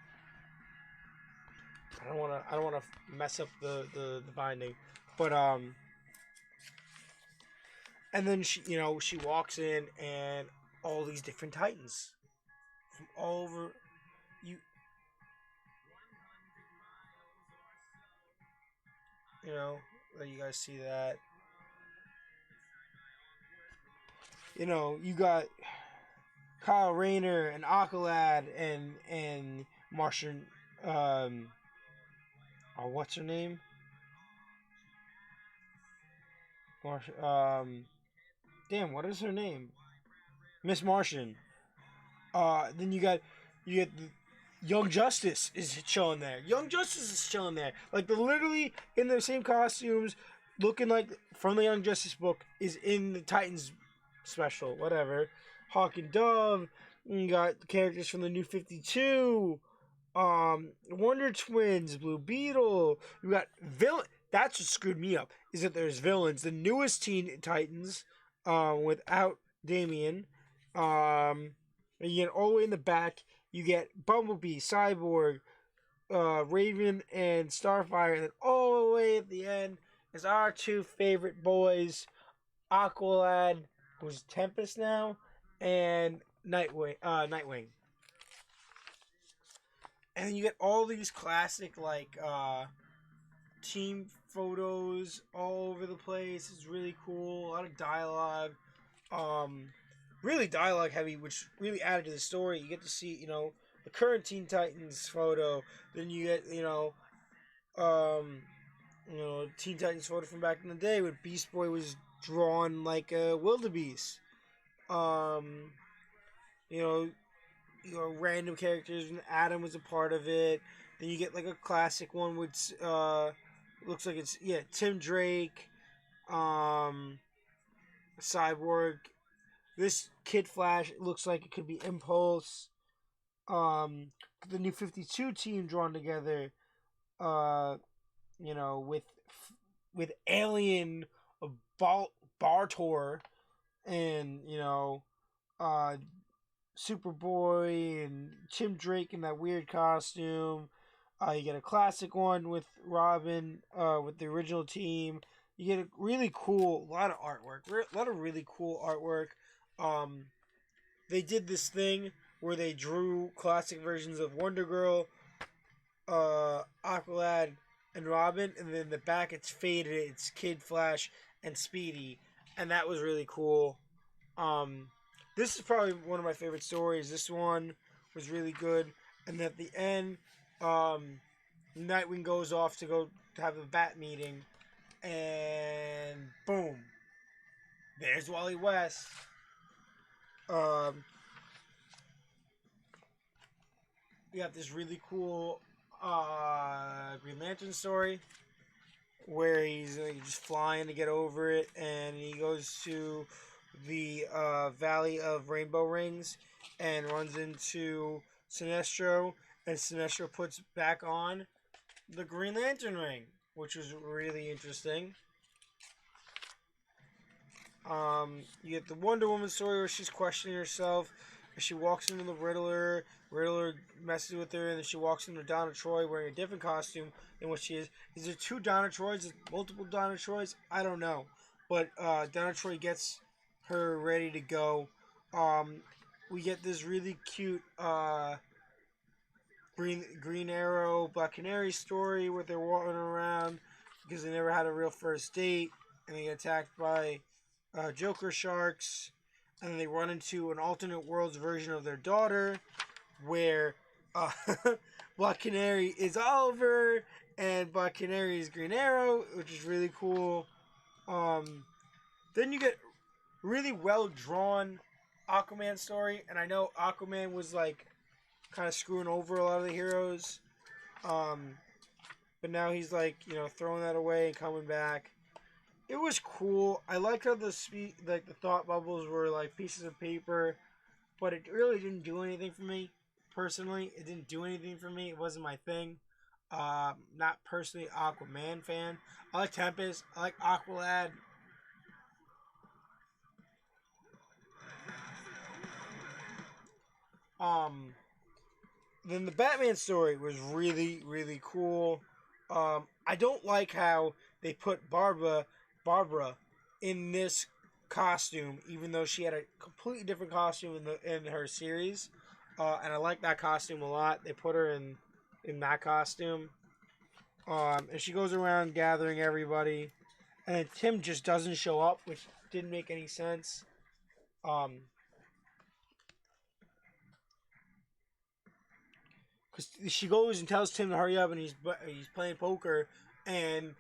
I don't wanna mess up the binding. But and then she walks in and all these different Titans from all over you you know, let you guys see that. You got Kyle Rayner and Aqualad and Martian what's her name? Damn, what is her name? Miss Martian. Then you get Young Justice is chilling there. Young Justice is chilling there. Like they're literally in the same costumes, looking like from the Young Justice book is in the Titans special. Whatever. Hawk and Dove. You got characters from the New 52. Wonder Twins, Blue Beetle. You got villain. That's what screwed me up. Is that there's villains. The newest Teen Titans, without Damian. And you get all the way in the back. You get Bumblebee, Cyborg, Raven, and Starfire, and then all the way at the end is our two favorite boys, Aqualad, who's Tempest now, and Nightwing. And then you get all these classic team photos all over the place. It's really cool. A lot of dialogue. Really dialogue heavy, which really added to the story. You get to see, the current Teen Titans photo. Then you get, Teen Titans photo from back in the day when Beast Boy was drawn like a wildebeest. Um, you know, random characters, and Adam was a part of it. Then you get like a classic one with looks like it's Tim Drake, um, Cyborg. This Kid Flash looks like it could be Impulse. The New 52 team drawn together. Uh, with Alien, Bartor, and uh, Superboy and Tim Drake in that weird costume. You get a classic one with Robin, with the original team. You get a really cool, lot of artwork, a lot of really cool artwork. Um, they did this thing where they drew classic versions of Wonder Girl, Aqualad, and Robin, and then in the back it's faded. It's Kid Flash and Speedy, and that was really cool. Um, this is probably one of my favorite stories. This one was really good, and at the end, Nightwing goes off to go have a bat meeting, and boom, there's Wally West. Um, we have this really cool Green Lantern story where he's just flying to get over it, and he goes to the Valley of Rainbow Rings and runs into Sinestro, and Sinestro puts back on the Green Lantern ring, which was really interesting. You get the Wonder Woman story where she's questioning herself. She walks into the Riddler. Riddler messes with her, and then she walks into Donna Troy wearing a different costume than what she is. Is there two Donna Troys? Is multiple Donna Troys? I don't know. But Donna Troy gets her ready to go. We get this really cute Green Arrow, Black Canary story where they're walking around because they never had a real first date, and they get attacked by Joker sharks, and then they run into an alternate world's version of their daughter, where Black Canary is Oliver and Black Canary is Green Arrow, which is really cool. Then you get really well drawn Aquaman story, and I know Aquaman was like kind of screwing over a lot of the heroes, but now he's like throwing that away and coming back. It was cool. I liked how the thought bubbles were like pieces of paper, but it really didn't do anything for me personally. It didn't do anything for me. It wasn't my thing. Not personally Aquaman fan. I like Tempest. I like Aqualad. Then the Batman story was really, really cool. I don't like how they put Barbara in this costume, even though she had a completely different costume in her series. And I like that costume a lot. They put her in that costume. And she goes around gathering everybody. And then Tim just doesn't show up, which didn't make any sense. Because she goes and tells Tim to hurry up, and he's playing poker, and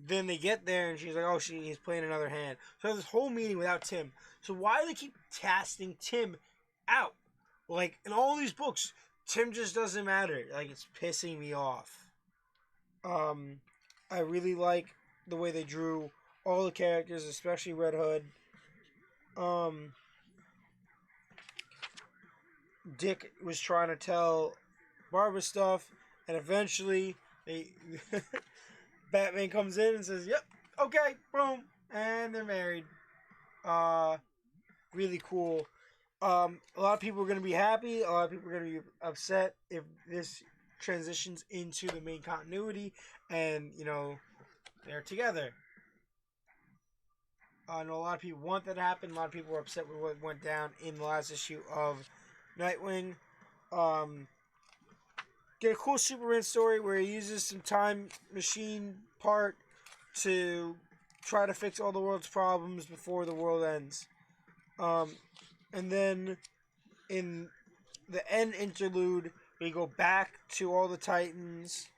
then they get there, and she's like, "Oh, he's playing another hand." So this whole meeting without Tim. So why do they keep casting Tim out? Like in all these books, Tim just doesn't matter. Like it's pissing me off. I really like the way they drew all the characters, especially Red Hood. Dick was trying to tell Barbara stuff, and eventually Batman comes in and says, "Yep, okay, boom," and they're married. Really cool. A lot of people are going to be happy. A lot of people are going to be upset if this transitions into the main continuity, and they're together. I know a lot of people want that to happen. A lot of people were upset with what went down in the last issue of Nightwing. Get a cool Superman story where he uses some time machine part to try to fix all the world's problems before the world ends. And then in the end interlude, we go back to all the Titans.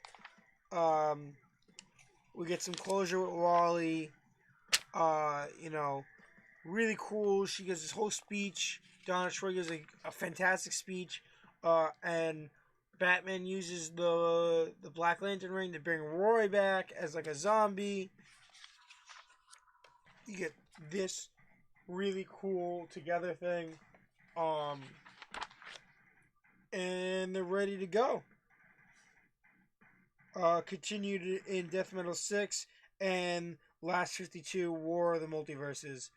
We get some closure with Wally. Really cool. She gives this whole speech. Donna Troy gives a fantastic speech. And Batman uses the Black Lantern ring to bring Roy back as like a zombie. You get this really cool together thing. And they're ready to go. Continued in Death Metal 6 and Last 52 War of the Multiverses.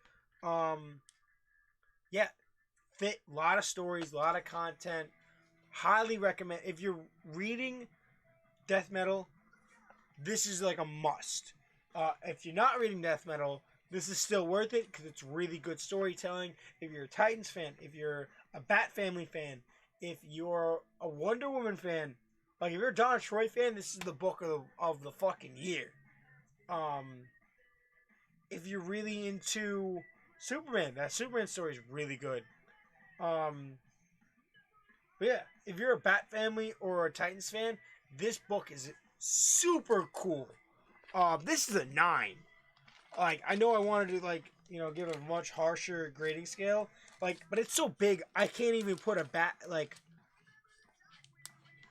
Yeah, fit, a lot of stories, a lot of content. Highly recommend. If you're reading Death Metal, this is like a must. If you're not reading Death Metal, this is still worth it because it's really good storytelling. If you're a Titans fan, if you're a Bat Family fan, if you're a Wonder Woman fan, like if you're a Donna Troy fan, this is the book of the fucking year. If you're really into Superman, that Superman story is really good. But yeah, if you're a Bat Family or a Titans fan, this book is super cool. This is a 9. Like, I know I wanted to, give a much harsher grading scale. But it's so big, I can't even put I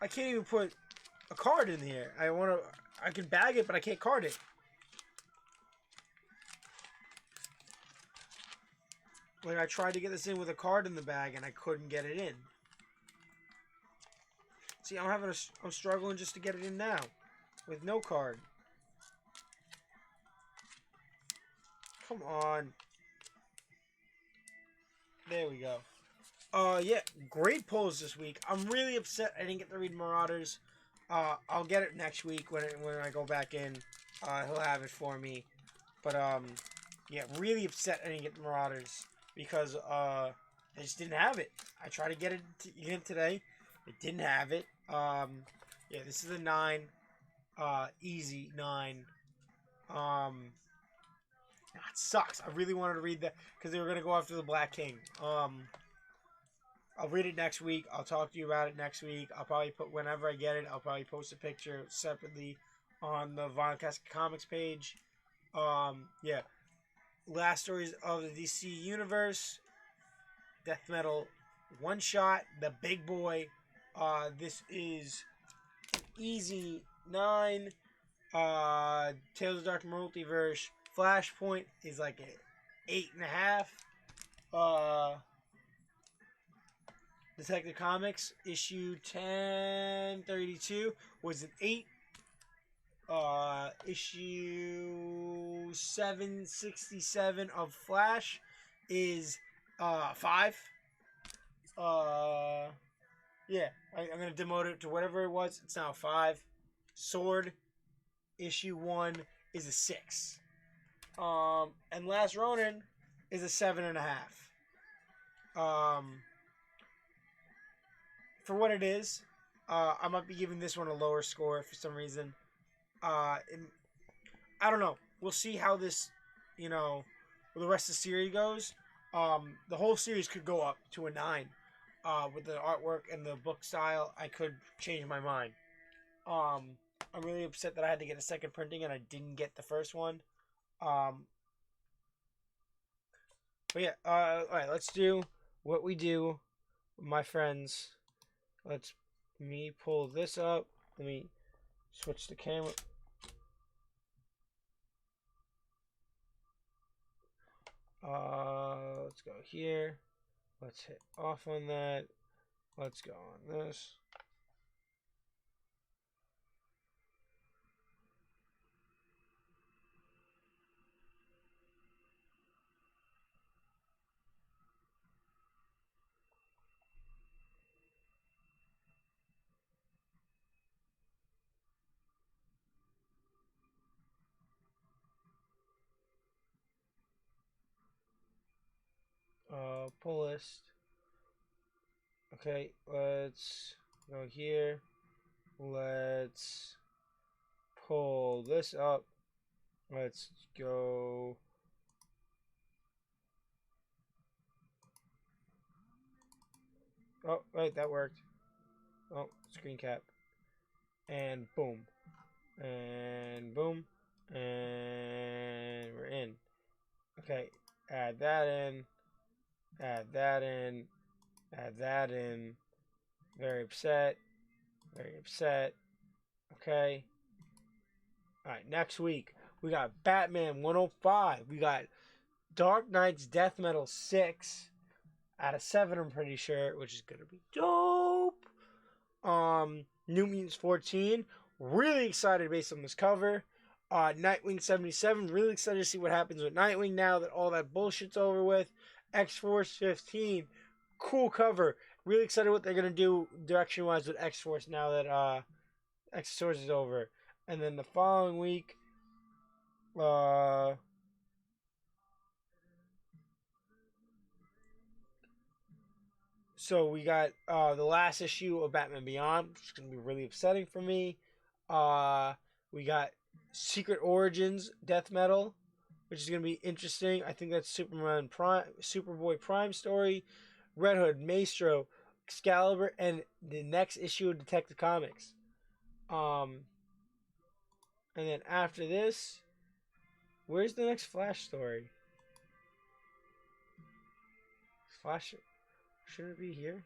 can't even put a card in here. I can bag it, but I can't card it. Like, I tried to get this in with a card in the bag, and I couldn't get it in. See, I'm struggling just to get it in now, with no card. Come on. There we go. Yeah, great pulls this week. I'm really upset I didn't get to read Marauders. I'll get it next week when I go back in. He'll have it for me. But yeah, really upset I didn't get the Marauders because I just didn't have it. I tried to get it again today. It didn't have it. Yeah, this is a 9. Easy 9. It sucks. I really wanted to read that because they were gonna go after the Black King. I'll read it next week. I'll talk to you about it next week. I'll probably whenever I get it, I'll probably post a picture separately on the Vinylcast Comics page. Yeah. Last stories of the DC Universe. Death Metal one shot. The big boy. This is an easy 9. Tales of Dark Multiverse. Flashpoint is like a 8.5. Detective Comics issue 1032 was an 8. Issue 767 of Flash is 5. Yeah, I'm gonna demote it to whatever it was. It's now 5. Sword issue 1 is a 6. And Last Ronin is a 7.5. For what it is, I might be giving this one a lower score for some reason. I don't know. We'll see how this, the rest of the series goes. The whole series could go up to a 9. With the artwork and the book style, I could change my mind. I'm really upset that I had to get a second printing and I didn't get the first one. But yeah, alright, let's do what we do, my friends. Let me pull this up. Let me switch the camera. Let's go here. Let's hit off on that. Let's go on this. Pull list. Okay, let's go here. Let's pull this up. Let's go. Oh, right, that worked. Oh, screen cap. And boom. And boom. And we're in. Okay, add that in. Add that in. Add that in. Very upset. Very upset. Okay. Alright, next week we got Batman 105. We got Dark Knight's Death Metal 6 out of 7, I'm pretty sure, which is gonna be dope. New Mutants 14. Really excited based on this cover. Nightwing 77. Really excited to see what happens with Nightwing now that all that bullshit's over with. X-Force 15. Cool cover. Really excited what they're gonna do direction wise with X-Force now that X-Force is over. And then the following week, so we got the last issue of Batman Beyond, which is going to be really upsetting for me. We got Secret Origins Death Metal, which is going to be interesting. I think that's Superboy Prime story, Red Hood, Maestro, Excalibur, and the next issue of Detective Comics. And then after this, where's the next Flash story? Flash, shouldn't it be here?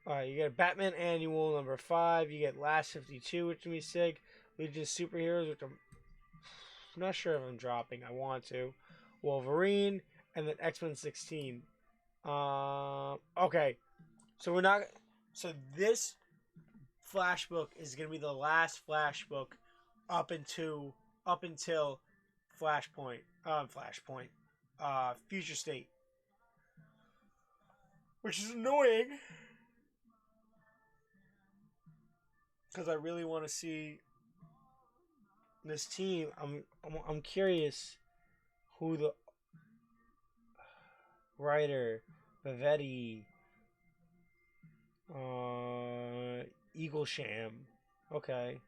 You get Batman Annual number 5. You get Last 52, which will be sick. Legion of Superheroes, which I'm not sure if I'm dropping. I want to. Wolverine, and then X-Men 16. Okay, so we're not. So this Flash book is gonna be the last Flash book up until Flashpoint, Future State, which is annoying because I really want to see this team. I'm curious who the writer, Vivetti, Eaglesham. Okay.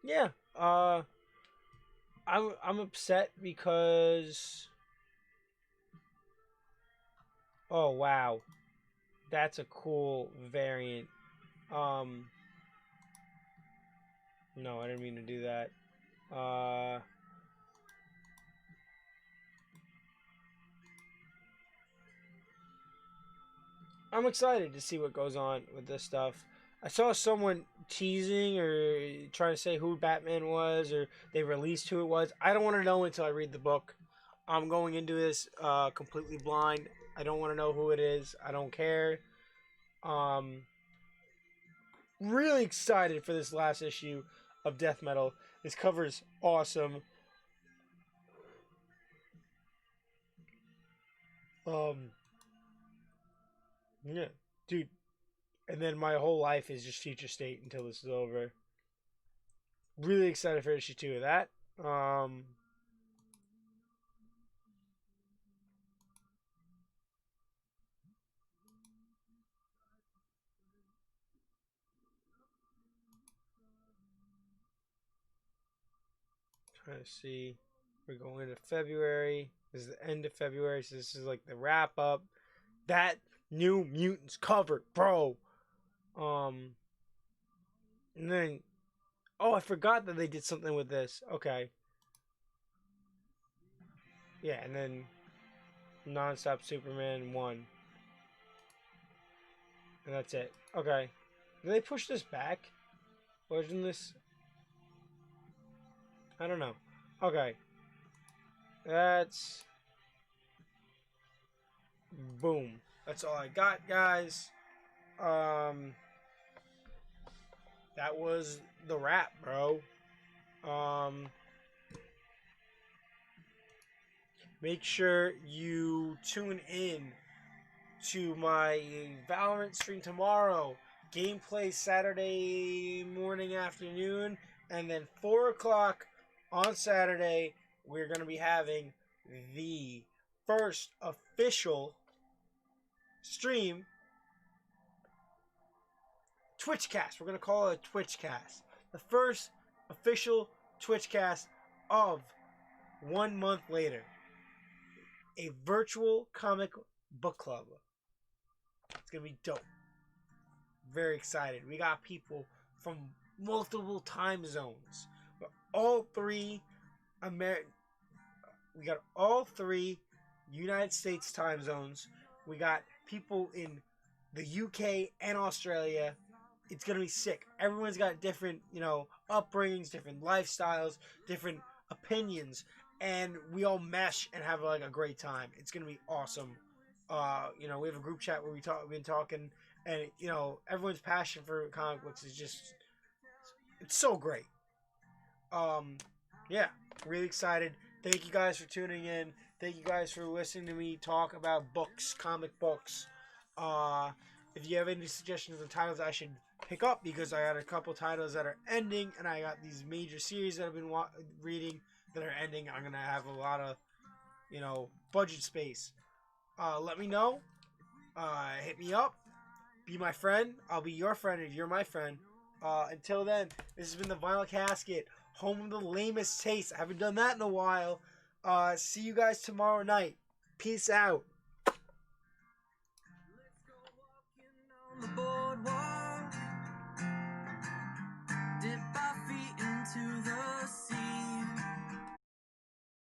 Yeah. I'm upset because. Oh wow, that's a cool variant. Um. No, I didn't mean to do that. Uh. I'm excited to see what goes on with this stuff. I saw someone teasing or trying to say who Batman was, or they released who it was. I don't want to know until I read the book. I'm going into this completely blind. I don't want to know who it is. I don't care. Um, really excited for this last issue of Death Metal. This cover is awesome. Um, yeah, dude. And then my whole life is just Future State until this is over. Really excited for issue 2 of that. Trying to see. We're going into February. This is the end of February, so this is like the wrap up. That New Mutants cover, bro. And then, oh, I forgot that they did something with this. Okay. Yeah, and then Nonstop Superman 1. And that's it. Okay. Did they push this back? Wasn't this? I don't know. Okay. That's. Boom. That's all I got, guys. That was the wrap, bro. Make sure you tune in to my Valorant stream tomorrow. Gameplay Saturday morning, afternoon, and then 4 o'clock on Saturday. We're going to be having the first official stream Twitchcast. We're going to call it a Twitchcast. The first official Twitchcast of 1 month later. A virtual comic book club. It's going to be dope. Very excited. We got people from multiple time zones. But all three we got all three United States time zones. We got people in the UK and Australia. It's gonna be sick. Everyone's got different, upbringings, different lifestyles, different opinions, and we all mesh and have like a great time. It's gonna be awesome. We have a group chat where we've been talking, and everyone's passion for comic books is it's so great. Yeah, really excited. Thank you guys for tuning in. Thank you guys for listening to me talk about books, comic books. If you have any suggestions of titles I should pick up, because I got a couple titles that are ending, and I got these major series that I've been reading that are ending. I'm gonna have a lot of, budget space. Let me know. Hit me up. Be my friend. I'll be your friend if you're my friend. Until then, this has been the Vinyl Casket, home of the lamest taste. I haven't done that in a while. See you guys tomorrow night. Peace out.